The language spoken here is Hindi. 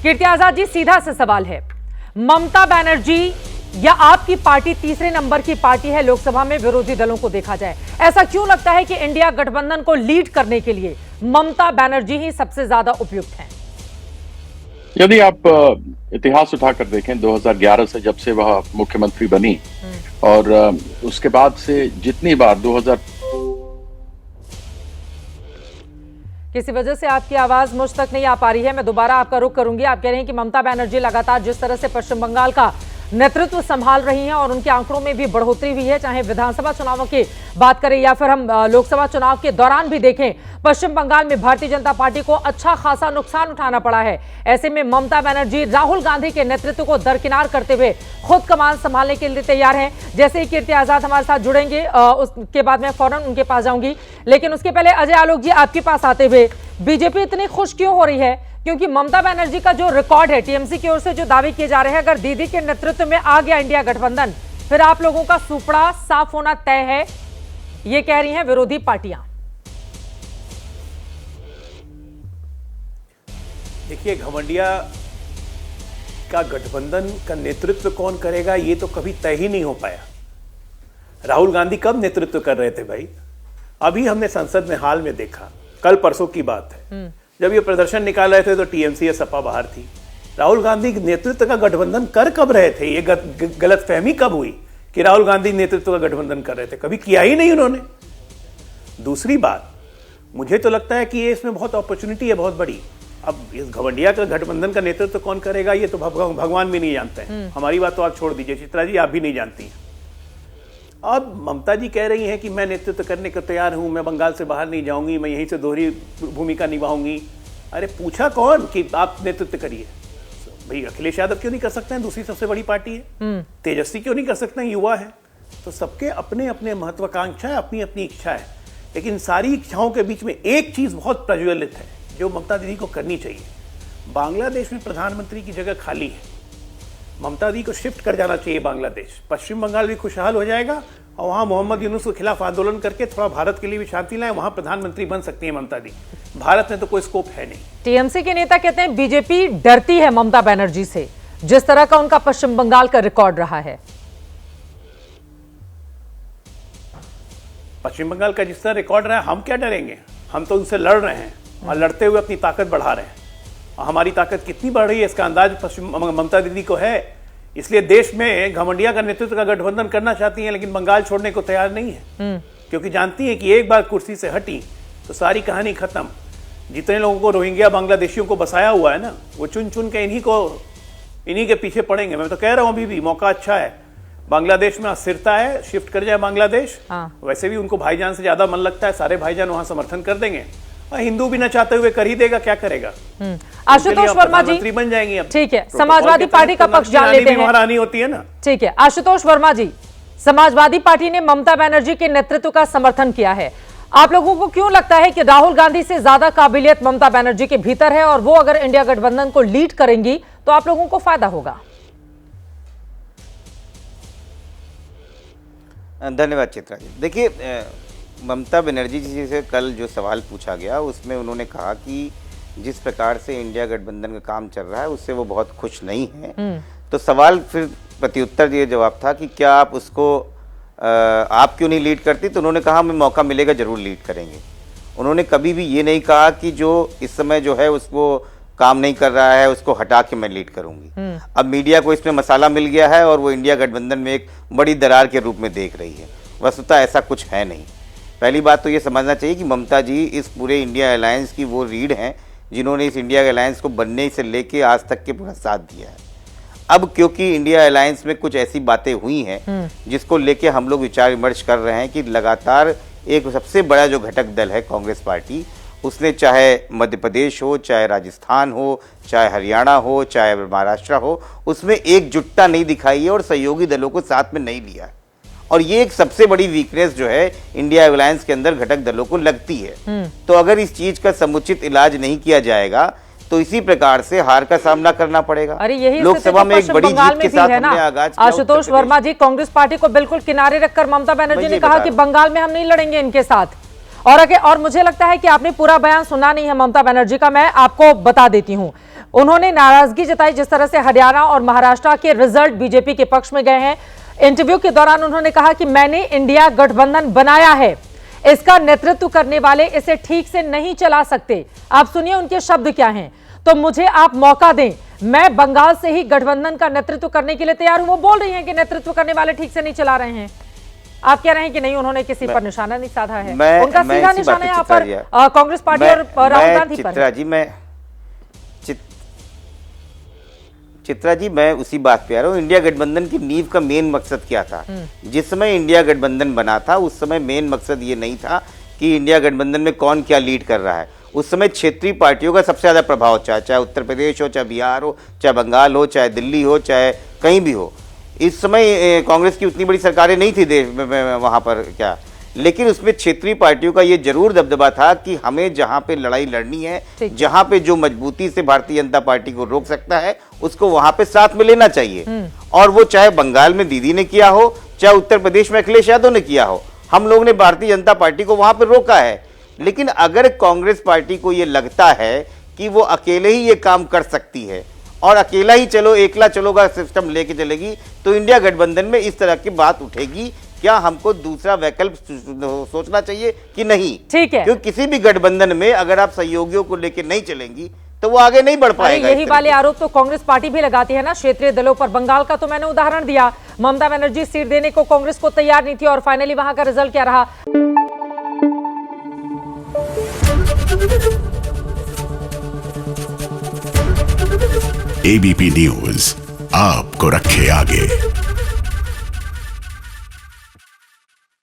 कीर्ति आजाद जी, सीधा सा सवाल है, ममता बनर्जी या आपकी पार्टी तीसरे नंबर की पार्टी है लोकसभा में विरोधी दलों को देखा जाए? ऐसा क्यों लगता है कि इंडिया गठबंधन को लीड करने के लिए ममता बनर्जी ही सबसे ज्यादा उपयुक्त हैं? यदि आप इतिहास उठाकर देखें 2011 से जब से वह मुख्यमंत्री बनी और उसके बाद से जितनी बार 2000 किसी वजह से आपकी आवाज मुझ तक नहीं आ पा रही है, मैं दोबारा आपका रुख करूंगी। आप कह रहे हैं कि ममता बनर्जी लगातार जिस तरह से पश्चिम बंगाल का नेतृत्व संभाल रही हैं और उनके आंकड़ों में भी बढ़ोतरी हुई है, चाहे विधानसभा चुनावों की बात करें या फिर हम लोकसभा चुनाव के दौरान भी देखें, पश्चिम बंगाल में भारतीय जनता पार्टी को अच्छा खासा नुकसान उठाना पड़ा है। ऐसे में ममता बनर्जी राहुल गांधी के नेतृत्व को दरकिनार करते हुए खुद कमान संभालने के लिए तैयार हैं। जैसे ही कीर्ति आजाद हमारे साथ जुड़ेंगे उसके बाद मैं फौरन उनके पास जाऊंगी, लेकिन उसके पहले अजय आलोक जी आपके पास आते हुए, बीजेपी इतनी खुश क्यों हो रही है? क्योंकि ममता बनर्जी का जो रिकॉर्ड है, टीएमसी की ओर से जो दावे किए जा रहे हैं, अगर दीदी के नेतृत्व में आ गया इंडिया गठबंधन, फिर आप लोगों का सुपड़ा साफ होना तय है, ये कह रही हैं विरोधी पार्टियां। देखिए, घमंडिया का गठबंधन का नेतृत्व कौन करेगा ये तो कभी तय ही नहीं हो पाया। राहुल गांधी कब नेतृत्व कर रहे थे भाई? अभी हमने संसद में हाल में देखा, कल परसों की बात है, जब ये प्रदर्शन निकाल रहे थे तो टीएमसी या सपा बाहर थी। राहुल गांधी नेतृत्व का गठबंधन कर कब रहे थे? ये गलतफहमी कब हुई कि राहुल गांधी नेतृत्व का गठबंधन कर रहे थे? कभी किया ही नहीं उन्होंने। दूसरी बात, मुझे तो लगता है कि ये इसमें बहुत अपॉर्चुनिटी है, बहुत बड़ी। अब इस घमंडिया का गठबंधन का नेतृत्व कौन करेगा ये तो भगवान भी नहीं जानते हैं। हमारी बात तो आप छोड़ दीजिए, चित्रा जी आप भी नहीं जानती हैं। अब ममता जी कह रही हैं कि मैं नेतृत्व करने को तैयार हूं, मैं बंगाल से बाहर नहीं जाऊंगी, मैं यहीं से दोहरी भूमिका निभाऊंगी। अरे पूछा कौन कि आप नेतृत्व करिए? भाई अखिलेश यादव क्यों नहीं कर सकते हैं? दूसरी सबसे बड़ी पार्टी है। तेजस्वी क्यों नहीं कर सकते हैं? युवा है। तो सबके अपने अपने महत्वाकांक्षा है, अपनी अपनी इच्छा है। लेकिन सारी इच्छाओं के बीच में एक चीज बहुत प्रज्वलित है जो ममता दीदी को करनी चाहिए। बांग्लादेश में प्रधानमंत्री की जगह खाली है, ममता दी को शिफ्ट कर जाना चाहिए बांग्लादेश। पश्चिम बंगाल भी खुशहाल हो जाएगा और वहां मोहम्मद यूनुस के खिलाफ आंदोलन करके थोड़ा भारत के लिए भी शांति लाए, वहां प्रधानमंत्री बन सकती है ममता दी। भारत में तो कोई स्कोप है नहीं। टीएमसी के नेता कहते हैं बीजेपी डरती है ममता बनर्जी से, जिस तरह का उनका पश्चिम बंगाल का रिकॉर्ड रहा है। पश्चिम बंगाल का जिस तरह रिकॉर्ड रहा है, हम क्या डरेंगे? हम तो उनसे लड़ रहे हैं और लड़ते हुए अपनी ताकत बढ़ा रहे हैं। हमारी ताकत कितनी बढ़ रही है इसका अंदाज पश्चिम ममता दीदी को है। इसलिए देश में घमंडिया का नेतृत्व का गठबंधन करना चाहती हैं, लेकिन बंगाल छोड़ने को तैयार नहीं है, क्योंकि जानती है कि एक बार कुर्सी से हटी तो सारी कहानी खत्म। जितने लोगों को रोहिंग्या बांग्लादेशियों को बसाया हुआ है ना, वो चुन चुन के इन्हीं के पीछे पड़ेंगे। मैं तो कह रहा हूं अभी भी मौका अच्छा है। बांग्लादेश में अस्थिरता है, शिफ्ट कर जाए बांग्लादेश। वैसे भी उनको भाईजान से ज्यादा मन लगता है, सारे भाईजान वहां समर्थन कर देंगे। हिंदू भी न चाहते हुए कर ही देगा, क्या करेगा? आशुतोष वर्मा जी बन जाएंगे। अब ठीक है, समाजवादी पार्टी का पक्ष जान लेते हैं। महारानी होती है ना। ठीक है, आशुतोष वर्मा जी, समाजवादी पार्टी ने ममता बनर्जी के नेतृत्व का समर्थन किया है। आप लोगों को क्यों लगता है कि राहुल गांधी से ज्यादा काबिलियत ममता बनर्जी के भीतर है और वो अगर इंडिया गठबंधन को लीड करेंगी तो आप लोगों को फायदा होगा? धन्यवाद चित्रा जी। देखिए, ममता बनर्जी जी से कल जो सवाल पूछा गया उसमें उन्होंने कहा कि जिस प्रकार से इंडिया गठबंधन का काम चल रहा है उससे वो बहुत खुश नहीं है। तो सवाल फिर प्रत्युत्तर ये जवाब था कि क्या आप उसको आप क्यों नहीं लीड करती? तो उन्होंने कहा हमें मौका मिलेगा जरूर लीड करेंगे। उन्होंने कभी भी ये नहीं कहा कि जो इस समय जो है उसको काम नहीं कर रहा है उसको हटा के मैं लीड करूंगी। अब मीडिया को इसमें मसाला मिल गया है और वो इंडिया गठबंधन में एक बड़ी दरार के रूप में देख रही है। वस्तुतः ऐसा कुछ है नहीं। पहली बात तो ये समझना चाहिए कि ममता जी इस पूरे इंडिया अलायंस की वो रीढ़ हैं जिन्होंने इस इंडिया अलायंस को बनने से लेके आज तक के पूरा साथ दिया है। अब क्योंकि इंडिया अलायंस में कुछ ऐसी बातें हुई हैं जिसको लेके हम लोग विचार विमर्श कर रहे हैं कि लगातार एक सबसे बड़ा जो घटक दल है कांग्रेस पार्टी, उसने चाहे मध्य प्रदेश हो, चाहे राजस्थान हो, चाहे हरियाणा हो, चाहे महाराष्ट्र हो, उसमें एकजुटता नहीं दिखाई है और सहयोगी दलों को साथ में नहीं लिया। और ये एक सबसे बड़ी वीकनेस जो है इंडिया अलायंस के अंदर घटक दलों को लगती है। तो अगर इस चीज का समुचित इलाज नहीं किया जाएगा तो इसी प्रकार से हार का सामना करना पड़ेगा। अरे यही लोकसभा में एक बड़ी जीत के साथ हमने आगाज किया। आशुतोष वर्मा जी, कांग्रेस पार्टी को बिल्कुल किनारे रखकर ममता बनर्जी ने कहा कि बंगाल में हम नहीं लड़ेंगे इनके साथ, और मुझे लगता है कि आपने पूरा बयान सुना नहीं है ममता बनर्जी का, मैं आपको बता देती हूं। उन्होंने नाराजगी जताई जिस तरह से हरियाणा और महाराष्ट्र के रिजल्ट बीजेपी के पक्ष में गए हैं। इंटरव्यू के दौरान उन्होंने कहा कि मैंने इंडिया गठबंधन बनाया है, इसका नेतृत्व करने वाले इसे ठीक से नहीं चला सकते। आप सुनिए उनके शब्द क्या हैं। तो मुझे आप मौका दें, मैं बंगाल से ही गठबंधन का नेतृत्व करने के लिए तैयार हूं। वो बोल रही हैं कि नेतृत्व करने वाले ठीक से नहीं चला रहे हैं। आप कह रहे हैं कि नहीं, उन्होंने किसी पर निशाना नहीं साधा है, उनका सीधा निशाना यहाँ पर कांग्रेस पार्टी और राहुल गांधी पर। चित्रा जी, मैं उसी बात पे आ रहा हूँ। इंडिया गठबंधन की नींव का मेन मकसद क्या था? जिस समय इंडिया गठबंधन बना था उस समय मेन मकसद ये नहीं था कि इंडिया गठबंधन में कौन क्या लीड कर रहा है। उस समय क्षेत्रीय पार्टियों का सबसे ज्यादा प्रभाव, चाहे उत्तर प्रदेश हो, चाहे बिहार हो, चाहे बंगाल हो, चाहे दिल्ली हो, चाहे कहीं भी हो। इस समय कांग्रेस की उतनी बड़ी सरकारें नहीं थी देश में वहां पर क्या, लेकिन उसमें क्षेत्रीय पार्टियों का ये जरूर दबदबा था कि हमें जहां पे लड़ाई लड़नी है, जहां पे जो मजबूती से भारतीय जनता पार्टी को रोक सकता है, उसको वहां पे साथ में लेना चाहिए। और वो चाहे बंगाल में दीदी ने किया हो, चाहे उत्तर प्रदेश में अखिलेश यादव ने किया हो, हम लोग ने भारतीय जनता पार्टी को वहां पर रोका है। लेकिन अगर कांग्रेस पार्टी को ये लगता है कि वो अकेले ही ये काम कर सकती है और अकेला ही चलो, एकला चलो का सिस्टम लेके चलेगी, तो इंडिया गठबंधन में इस तरह की बात उठेगी। क्या हमको दूसरा वैकल्प सोचना चाहिए कि नहीं? ठीक है, क्योंकि किसी भी गठबंधन में अगर आप सहयोगियों को लेके नहीं चलेंगी तो वो आगे नहीं बढ़ पाएगा। यही वाले आरोप तो कांग्रेस पार्टी भी लगाती है ना क्षेत्रीय दलों पर। बंगाल का तो मैंने उदाहरण दिया, ममता बनर्जी सीट देने को कांग्रेस को तैयार नहीं थी और फाइनली वहां का रिजल्ट क्या रहा। एबीपी न्यूज आपको रखे आगे।